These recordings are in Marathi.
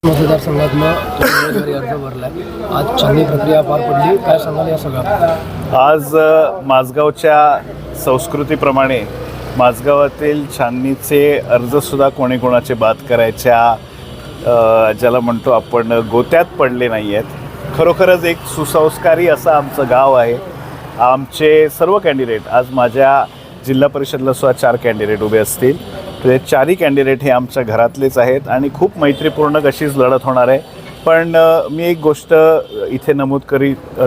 मतदारसंघातनं उमेदवारी अर्ज भरला. आज छाननी प्रक्रिया पार पडली. काय सांगाल या सगळ्या? आज माझगावच्या संस्कृतीप्रमाणे माझगावातील छाननीचे अर्जसुद्धा कोणाचे बाद करायच्या ज्याला म्हणतो आपण गोत्यात पडले नाही आहेत. खरोखरच एक सुसंस्कारी असं आमचं गाव आहे. आमचे सर्व कॅन्डिडेट आज माझ्या जिल्हा परिषदला सुद्धा 4 कॅन्डिडेट उभे असतील. ते 4ही कॅन्डिडेट हे आमच्या घरातलेच आहेत आणि खूप मैत्रीपूर्ण कशीच लढत होणार आहे. पण मी एक गोष्ट इथे नमूद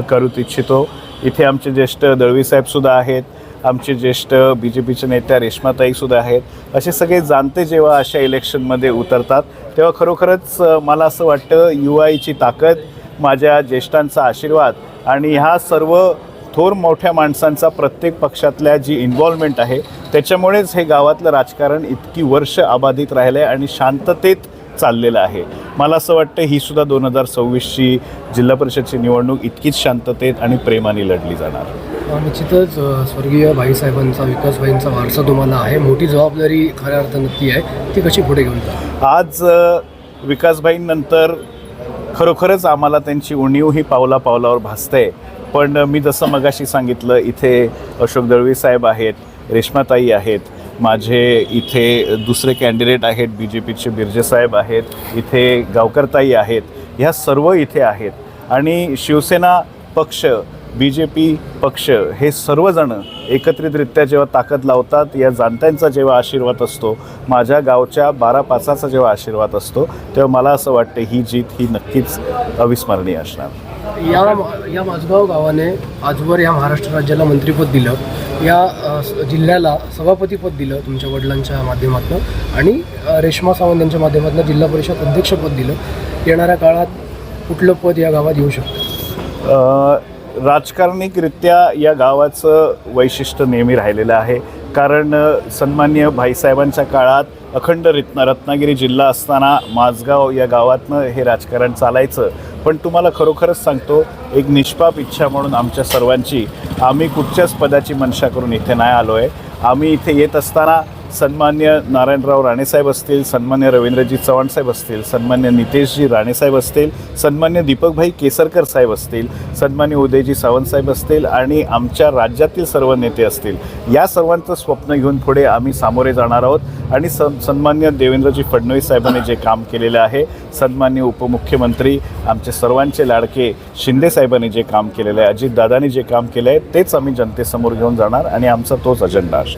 करू इच्छितो. इथे आमचे ज्येष्ठ दळवीसाहेबसुद्धा आहेत, आमचे ज्येष्ठ BJPच्या नेत्या रेश्माताईसुद्धा आहेत. असे सगळे जाणते जेव्हा अशा इलेक्शनमध्ये उतरतात तेव्हा खरोखरच मला असं वाटतं युवाईची ताकद, माझ्या ज्येष्ठांचा आशीर्वाद आणि ह्या सर्व थोर मोठ्या माणसांचा प्रत्येक पक्षातल्या जी इन्व्हॉल्वमेंट आहे त्याच्यामुळेच हे गावातलं राजकारण इतकी वर्ष अबाधित राहिलं आहे आणि शांततेत चाललेलं आहे. मला असं वाटतं ही सुद्धा 2026ची जिल्हा परिषदची निवडणूक इतकीच शांततेत आणि प्रेमाने लढली जाणार. निश्चितच स्वर्गीय भाईसाहेबांचा, विकासभाईंचा वारसा तुम्हाला आहे. मोठी जबाबदारी खऱ्या अर्थानं ती आहे. ती कशी पुढे घेऊन जा? आज विकासभाईंनंतर खरोखरच आम्हाला त्यांची उणीव ही पावलापावलावर भासते. पण मी जसं मगाशी सांगितलं, इथे अशोक दळवी साहेब आहेत, रेश्माताई आहेत, माझे इथे दुसरे कॅन्डिडेट आहेत, BJPचे बिर्जे साहेब आहेत, इथे गावकरताई आहेत, ह्या सर्व इथे आहेत. आणि शिवसेना पक्ष, BJP पक्ष हे सर्वजण एकत्रितरित्या जेव्हा ताकद लावतात, या जाणत्यांचा जेव्हा आशीर्वाद असतो, माझ्या गावच्या 12-5चा जेव्हा आशीर्वाद असतो, तेव्हा मला असं वाटतं ही जीत ही नक्कीच अविस्मरणीय असणार. या माझगाव गावाने आजवर या महाराष्ट्र राज्याला मंत्रिपद दिलं, या जिल्ह्याला सभापतीपद दिलं तुमच्या वडिलांच्या माध्यमातून आणि रेश्मा सावंत यांच्या माध्यमातून जिल्हा परिषद अध्यक्षपद दिलं. येणाऱ्या काळात कुठलं पद या गावात येऊ शकतं? राजकारणिकरित्या या गावाचं वैशिष्ट्य नेहमी राहिलेलं आहे. कारण सन्माननीय भाईसाहेबांच्या काळात अखंड रत्नागिरी जिल्हा असताना माझगाव या गावातनं हे राजकारण चालायचं. पण तुम्हाला खरोखरच सांगतो, एक निष्पाप इच्छा म्हणून आमच्या सर्वांची, आम्ही कुठच्याच पदाची मनशा करून इथे नाही आलो आहे. आम्ही इथे येत असताना सन्मान्य नारायणराव राणेसाहेब असतील, सन्मान्य रवींद्रजी चव्हाणसाहेब असतील, सन्मान्य नितेशजी राणेसाहेब असतील, सन्मान्य दीपकभाई केसरकर साहेब असतील, सन्मान्य उदयजी सावंतसाहेब असतील आणि आमच्या राज्यातील सर्व नेते असतील, या सर्वांचं स्वप्न घेऊन पुढे आम्ही सामोरे जाणार आहोत. आणि सन्मान्य देवेंद्रजी फडणवीस साहेबांनी जे काम केलेलं आहे, सन्मान्य उपमुख्यमंत्री आमचे सर्वांचे लाडके शिंदे साहेबांनी जे काम केलेलं आहे, अजितदादांनी जे काम केलं आहे, तेच आम्ही जनतेसमोर घेऊन जाणार आणि आमचा तोच अजेंडा असेल.